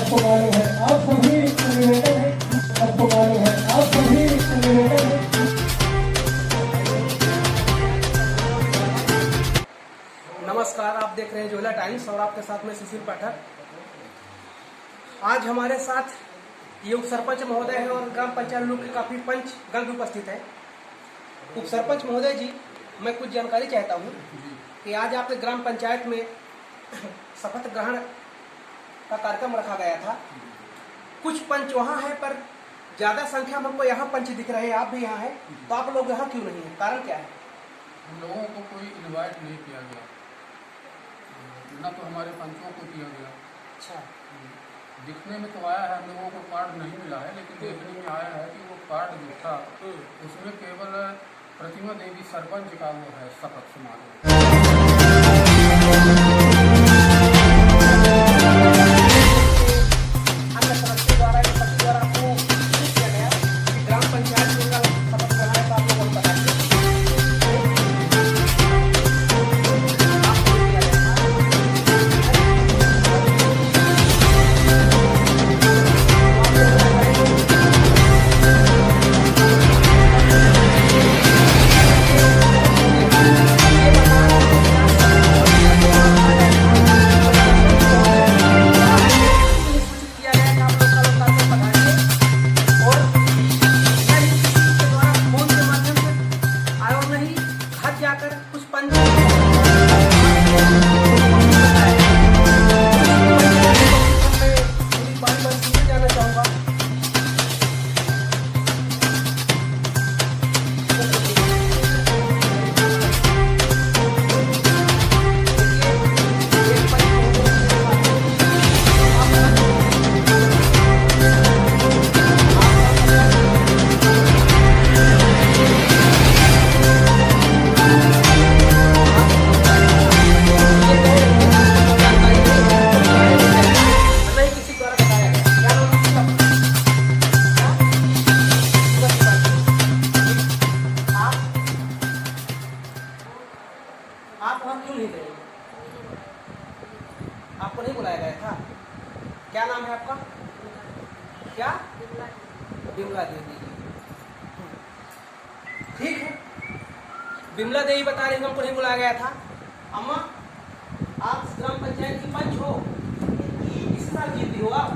आपको मालूम है आप सभी निवेदन है, आपको मालूम है आप सभी निवेदन है। नमस्कार, आप देख रहे हैं ज्वेलर टाइम्स और आपके साथ में सुशील पाठक। आज हमारे साथ ये उप सरपंच महोदय है और ग्राम पंचायत लोग के काफी पंच गण उपस्थित है। उप सरपंच महोदय जी, मैं कुछ जानकारी चाहता हूँ कि आज आपके ग्राम पंचायत में शपथ ग्रहण का कार्यक्रम रखा गया था। कुछ पंच वहाँ है पर ज्यादा संख्या में हमको यहाँ पंच दिख रहे हैं, आप भी यहाँ हैं, तो आप लोग यहाँ क्यों नहीं है? कारण क्या है? हम लोगों को कोई इनवाइट नहीं किया गया, न तो हमारे पंचों को किया गया। अच्छा, दिखने में तो आया है, हम लोगों को कार्ड नहीं मिला है, लेकिन देखने में आया है कि वो कार्ड जो था उसमें केवल प्रतिमा देवी सरपंच का वो है शपथ समारोह। आप वहाँ क्यों नहीं गए? आपको नहीं बुलाया गया था? क्या नाम है आपका? क्या? बिमला देवी। ठीक है, बिमला देवी बता रही हमको नहीं बुलाया गया था। अम्मा, आप ग्राम पंचायत की पंच हो, इस साल जीती हो आप?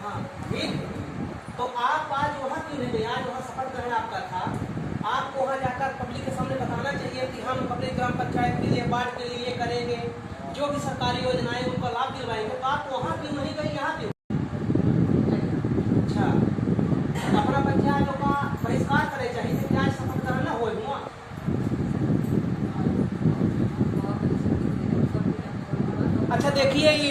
हाँ, ठीक। तो आप आज वहाँ क्यों नहीं गए? आज वहाँ शपथ ग्रहण आपका था। आपको वहाँ जाकर पब्लिक के सामने बताना चाहिए कि हम अपने ग्राम पंचायत के लिए, वार्ड के लिए करेंगे, जो भी सरकारी योजनाएं उनको लाभ दिलवाएंगे। तो आप वहाँ क्यों नहीं गए, यहाँ क्यों? अच्छा, अपना पंचायतों का बहिष्कार करे चाहिए, क्या शपथ ग्रहण हो हुआ? अच्छा देखिए, ये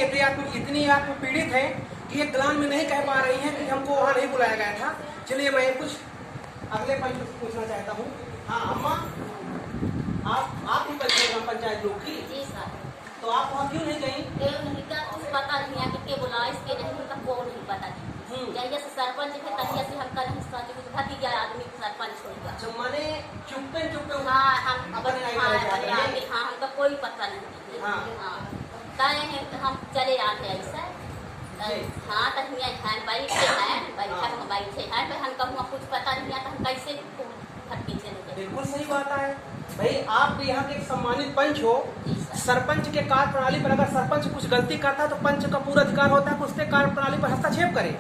इतनी आप पीड़ित है कि ये ग्राम में नहीं कह पा रही हैं कि हमको वहाँ नहीं बुलाया गया था। चलिए मैं कुछ अगले पंच पूछना चाहता हूँ। हाँ अम्मा, आप ही ग्राम पंचायत लोग की? जी सर। तो आप वहाँ क्यों नहीं गई? नहीं का कुछ पता नहीं है कि के बुला इसके नहीं, उनका को नहीं पता नहीं। जैसे सरपंच है तहिया से हमका नहीं सोचे कुछ भतीजा आदमी सरपंच हो गया। जब माने चुपके हाँ हम हमका कोई पता नहीं। हाँ हम चले आते ऐसा। हाँ तहिया है बैठे हैं पर हम कहूँ कुछ पता नहीं है तो हम कैसे भट्टी चले? बिल्कुल सही बात है भाई, आप यहाँ के सम्मानित पंच हो। सरपंच के कार्य प्रणाली पर अगर सरपंच कुछ गलती करता है तो पंच का पूरा अधिकार होता है कि उसके कार्य प्रणाली पर हस्तक्षेप करे।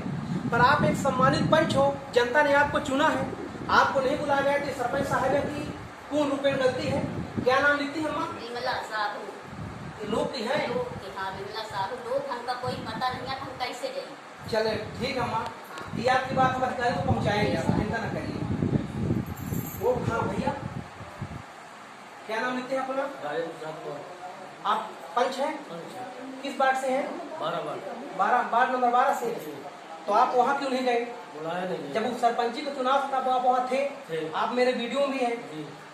पर आप एक सम्मानित पंच हो, जनता ने आपको चुना है, आपको नहीं बुलाया गया कि सरपंच साहब की पूर्ण रूपेण गलती है। क्या नाम लिखती है अम्मा? विमला साहू। लोग की है? हाँ विमला साहू। लोग हमका कोई पता नहीं है, हम कैसे जाए? चले ठीक है अम्मा, ये आपकी बात हम अधिकारी को पहुँचाएंगे, आप चिंता न करिए। वो हाँ भैया, क्या नाम लिखते हैं अपना? आप पंच हैं? किस वार्ड से हैं? 12 वार्ड नंबर 12 से। तो आप वहाँ क्यों नहीं गए? बुलाया नहीं। जब उस सरपंची का चुनाव था तो आप वहाँ थे, आप मेरे वीडियो में हैं।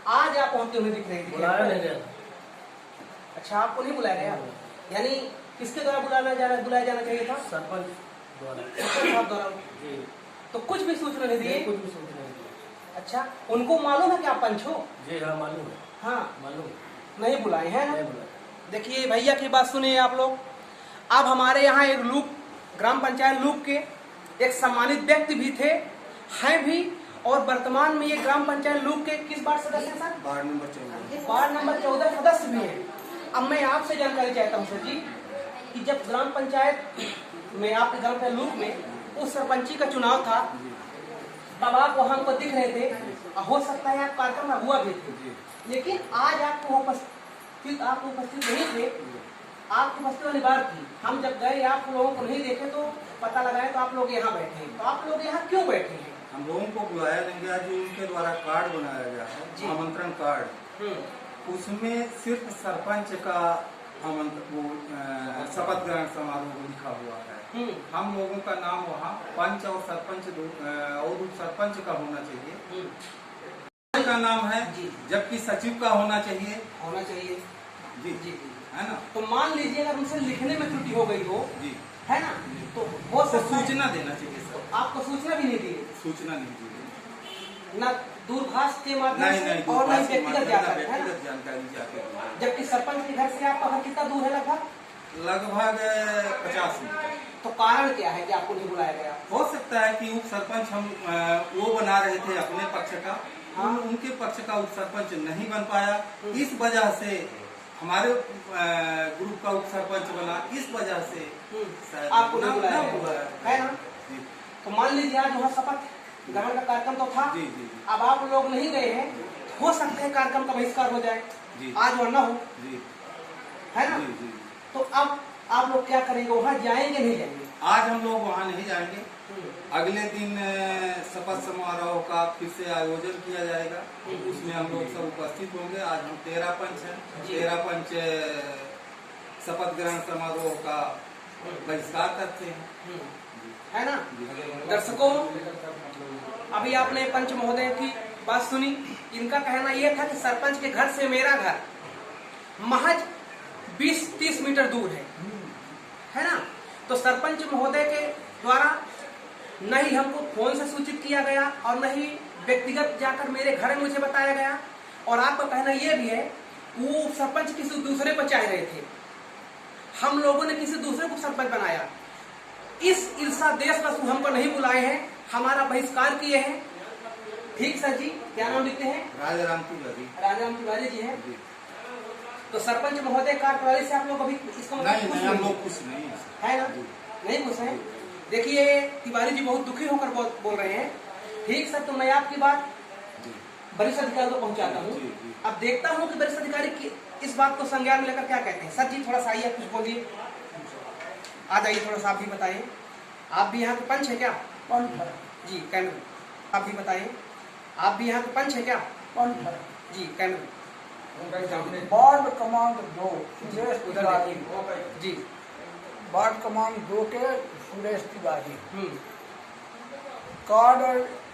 आज आप वहाँ क्यों नहीं दिख रहे थे? बुलाया नहीं गया। अच्छा, आपको नहीं बुलाया गया, यानी किसके द्वारा बुलाया जाना चाहिए था? सरपंच द्वारा। सरपंच साहब द्वारा। तो कुछ भी सूचना नहीं दिए? कुछ भी सूचना नहीं दी। अच्छा, उनको मालूम है कि आप पंच हो? जी हाँ मालूम है। हाँ मालूम, नहीं बुलाए हैं। नहीं बुलाए। देखिए भैया की बात सुनिए आप लोग। अब हमारे यहाँ एक ग्राम पंचायत लूप के एक सम्मानित व्यक्ति भी थे, हैं भी, और वर्तमान में ये ग्राम पंचायत लूप के किस वार्ड सदस्य हैं सर? वार्ड नंबर 14 सदस्य भी हैं। अब मैं आपसे जानकारी चाहता हूँ सर जी कि जब ग्राम पंचायत में आपके ग्राम पंचायत लूप में उस सरपंची का चुनाव था, तब आप वहाँ को दिख रहे थे, हो सकता है आप कार्यक्रम में हुआ भी थे, लेकिन आज आपको उपस्थित नहीं थे, आपकी उपस्थित अनिवार्य थी। हम जब गए आप लोगों को नहीं देखे तो पता लगाए तो आप लोग यहाँ बैठे हैं। तो आप लोग यहाँ क्यों बैठे हैं? हम लोगों को बुलाया नहीं गया, जो उनके द्वारा कार्ड बनाया गया है, आमंत्रण कार्ड, उसमें सिर्फ सरपंच का शपथ ग्रहण समारोह लिखा हुआ है। हम लोगों का नाम वहाँ पंच और सरपंच और उप सरपंच का होना चाहिए का नाम है, जबकि सचिव का होना चाहिए जी जी है ना। तो मान लीजिए अगर उनसे लिखने में त्रुटि हो गई हो जी, है ना, तो वो सूचना देना चाहिए सर। आपको सूचना भी नहीं दी? सूचना नहीं दी, न दूरभाष के माध्यम से और नहीं व्यक्तिगत जानकारी जाके। जबकि सरपंच के घर से आपका घर कितना दूर है? लगभग 50 मीटर। तो कारण क्या है कि आपको नहीं बुलाया गया? हो सकता है कि उप सरपंच हम वो बना रहे थे अपने पक्ष का, उनके पक्ष का उप सरपंच नहीं बन पाया, इस वजह से हमारे ग्रुप का उप सरपंच बना, इस वजह से आपको नहीं बुलाया है ना। तो मान लीजिए आज वहाँ शपथ ग्रहण का कार्यक्रम तो था जी, जी, जी। अब आप लोग नहीं गए हैं, हो सकता है कार्यक्रम का बहिष्कार हो जाए जी। आज वह न हो जी, है ना जी, जी। तो अब आप लोग क्या करेंगे? वहाँ जाएंगे नहीं जाएंगे? आज हम लोग वहाँ नहीं जाएंगे, अगले दिन शपथ समारोह का फिर से आयोजन किया जाएगा, उसमें हम लोग सब उपस्थित होंगे। आज हम 13 पंच हैं, 13 पंच शपथ ग्रहण समारोह का बहिष्कार करते हैं, है ना। दर्शकों, अभी आपने पंच महोदय की बात सुनी। इनका कहना यह था कि सरपंच के घर से मेरा घर महज 20-30 मीटर दूर है ना। तो सरपंच महोदय के द्वारा न ही हमको फोन से सूचित किया गया और न ही व्यक्तिगत जाकर मेरे घर में मुझे बताया गया। और आपका कहना यह भी है वो सरपंच किसी दूसरे को चाह रहे थे, हम लोगों ने किसी दूसरे को सरपंच बनाया। इस ईर्षा देश का हमको नहीं बुलाए हैं, हमारा बहिष्कार किए हैं। ठीक सर जी, क्या नाम लिखते हैं? राजाराम तिवारी जी हैं। तो सरपंच महोदय कार्यप्रणाली से आप लोग अभी इसका मतलब नहीं, हम लोग कुछ नहीं है ना, नहीं खुश हैं। देखिए तिवारी जी बहुत दुखी होकर बोल रहे हैं। ठीक सर, तो मैं आपकी बात वरिष्ठ अधिकारी को पहुंचाता हूँ। अब देखता हूँ कि वरिष्ठ अधिकारी की इस बात को संज्ञान में लेकर क्या कहते हैं। सर जी थोड़ा सा आइए, कुछ बोलिए, आ जाइए, थोड़ा सा आप भी बताइए। आप भी यहाँ के पंच है क्या? पंच जी, कैमरे आप भी बताइए, आप भी यहाँ के पंच है क्या? पंच जी, कैमरे वार्ड क्रमांक 2 सुरेश तिवारी जी, वार्ड क्रमांक 2 के सुरेश तिवारी। कार्ड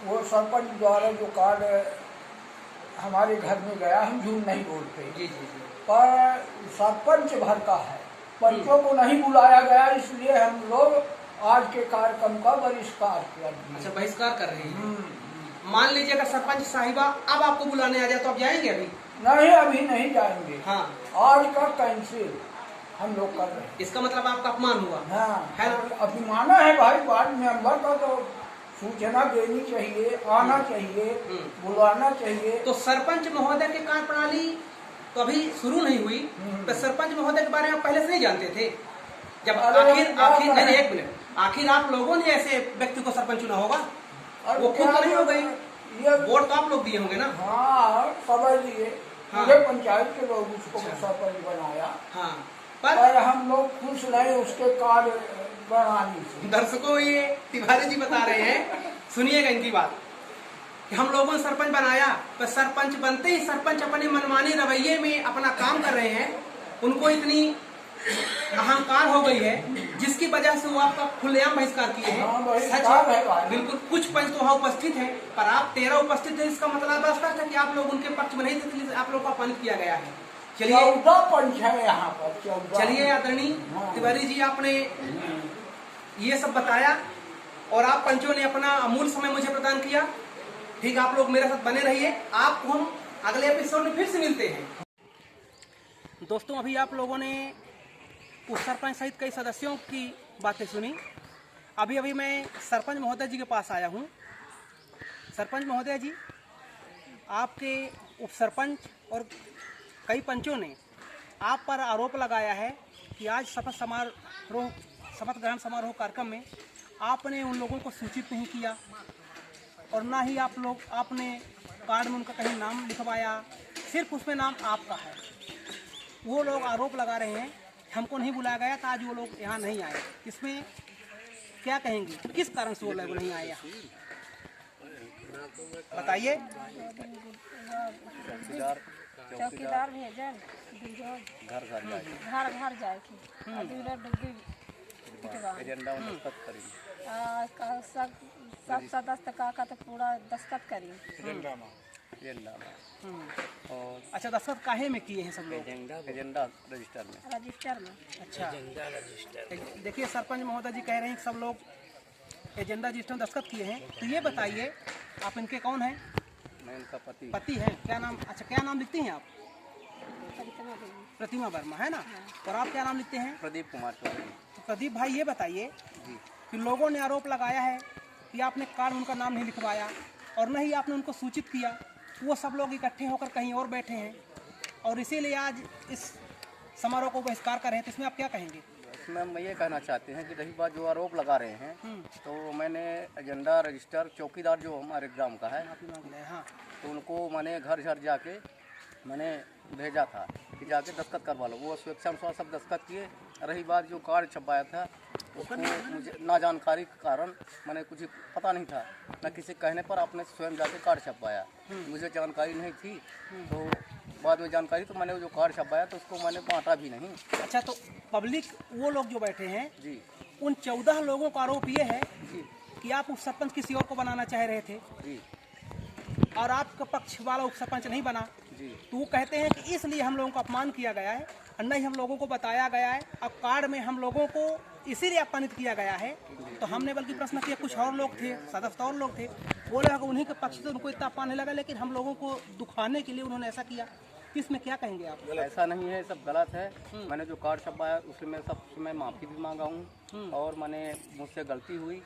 वो सरपंच द्वारा जो कार्ड हमारे घर में गया, हम झूठ नहीं बोलते जी जी जी, पर सरपंच भर का है, पंचों को नहीं बुलाया गया, इसलिए हम लोग आज के कार्यक्रम का बहिष्कार किया। अच्छा, बहिष्कार कर रहे हैं। मान लीजिए अगर सरपंच साहिबा अब आपको बुलाने आ जाए तो आप जाएंगे? अभी नहीं, अभी नहीं जाएंगे। हाँ, आज का कैंसिल हम लोग कर रहे हैं। इसका मतलब आपका अपमान हुआ हाँ, है ना? अभिमान है भाई, वार्ड मेंबर का तो सूचना देनी चाहिए, आना चाहिए, बुलाना चाहिए। तो सरपंच महोदय के कार्यप्रणाली तो अभी शुरू नहीं हुई, तो सरपंच महोदय के बारे में आप पहले से नहीं जानते थे? जब आखिर आप लोगों ने ऐसे व्यक्ति को सरपंच चुना होगा, वो खुद तो नहीं हो गई, वोट तो आप लोग दिए होंगे ना? हाँ, समझ लिए, पूरे पंचायत के लोग उसको सरपंच बनाया। हाँ, पर हम लोग खुश नहीं उसके कार्य बनाने से। दर्शकों, ये तिवारी जी बता रहे हैं, सुनिएगा इनकी बात, कि हम लोगों ने सरपंच बनाया, पर सरपंच बनते ही सरपंच अपने मनमानी रवैये में अपना काम कर रहे हैं। उनको इतनी अहंकार हो गई है जिसकी वजह से वो आपका खुलेआम बहिष्कार किए हैं। सच है, बिल्कुल। कुछ पंच तो वहाँ उपस्थित हैं, पर आप 13 उपस्थित हैं, इसका मतलब स्पष्ट है कि आप लोग उनके पक्ष में नहीं थे, इसलिए आप लोग को अपमानित किया गया है। चलिए, 14 पंच है यहाँ पर। चलिए आदरणीय तिवारी जी, आपने ये सब बताया और आप पंचों ने अपना अमूल्य समय मुझे प्रदान किया। ठीक, आप लोग मेरे साथ बने रहिए, आपको हम अगले एपिसोड में फिर से मिलते हैं। दोस्तों, अभी आप लोगों ने उप सरपंच सहित कई सदस्यों की बातें सुनी। अभी अभी मैं सरपंच महोदय जी के पास आया हूँ। सरपंच महोदय जी, आपके उप सरपंच और कई पंचों ने आप पर आरोप लगाया है कि आज शपथ ग्रहण समारोह कार्यक्रम में आपने उन लोगों को सूचित नहीं किया और ना ही आपने कार्ड में उनका कहीं नाम लिखवाया, सिर्फ उसमें नाम आपका है। वो लोग आरोप लगा रहे हैं हमको नहीं बुलाया गया था, आज वो लोग यहाँ नहीं आए। इसमें क्या कहेंगे, किस कारण से वो लोग नहीं आए यहाँ, बताइए। चौकीदार भेजे घर घर जाए एजेंडा में दस्तखत करी, सब सदस्य का तो पूरा दस्तखत करी एजेंडा में। और अच्छा, दस्तखत काहे में किए हैं सब लोग? एजेंडा रजिस्टर में। अच्छा, देखिए सरपंच महोदय जी कह रहे हैं कि सब लोग एजेंडा रजिस्टर में दस्तखत किए हैं। तो ये बताइए, आप इनके कौन हैं? मैं इनका पति हैं। क्या नाम? अच्छा, क्या नाम लिखती हैं आप? प्रतिमा वर्मा, है ना? और आप क्या नाम लिखते हैं? प्रदीप कुमार चौधरी। तो प्रदीप भाई, ये बताइए कि लोगों ने आरोप लगाया है कि आपने कार्ड में उनका नाम नहीं लिखवाया और न ही आपने उनको सूचित किया। वो सब लोग इकट्ठे होकर कहीं और बैठे हैं और इसीलिए आज इस समारोह को बहिष्कार कर रहे हैं। तो इसमें आप क्या कहेंगे? इसमें हम ये कहना चाहते हैं कि रही बात जो आरोप लगा रहे हैं, तो मैंने एजेंडा रजिस्टर चौकीदार जो हमारे ग्राम का है, हाँ, तो उनको मैंने घर घर जाके मैंने भेजा था कि जाके दस्तखत करवा लो। वो स्वेच्छानुसार सब दस्तखत किए। रही बात जो कार्ड छपाया था, उसको मुझे ना जानकारी के कारण मैंने कुछ पता नहीं था, ना किसी कहने पर आपने स्वयं जाके कार्ड छपवाया। मुझे जानकारी नहीं थी, तो बाद में जानकारी तो मैंने जो कार्ड छपवाया तो उसको मैंने बांटा भी नहीं। अच्छा, तो पब्लिक वो लोग जो बैठे हैं जी, उन 14 लोगों का आरोप ये है जी, कि आप उप सरपंच किसी और को बनाना चाह रहे थे जी, और आपका पक्ष वाला उप सरपंच नहीं बना। जी। तो वो कहते हैं कि इसलिए हम लोगों को अपमान किया गया है और नहीं हम लोगों को बताया गया है। अब कार्ड में हम लोगों को इसीलिए अपमानित किया गया है। तो हमने बल्कि प्रश्न किया, कुछ और लोग थे, सदस्य और लोग थे, बोले कि उन्हीं के पक्ष से उनको इतना अपमान नहीं लगा, लेकिन हम लोगों को दुखाने के लिए उन्होंने ऐसा किया। इसमें क्या कहेंगे आप? ऐसा नहीं है, सब गलत है। मैंने जो कार्ड छपाया उसमें मैं माफ़ी भी मांगा हूँ और मैंने मुझसे गलती हुई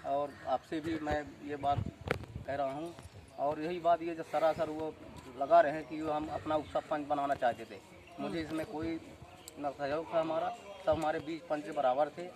और आपसे भी मैं ये बात कह रहा हूँ। और यही बात ये जो सरासर वो लगा रहे हैं कि वो हम अपना उप सरपंच बनाना चाहते थे, मुझे इसमें कोई न सहयोग था। हमारा सब हमारे बीच पंच बराबर थे।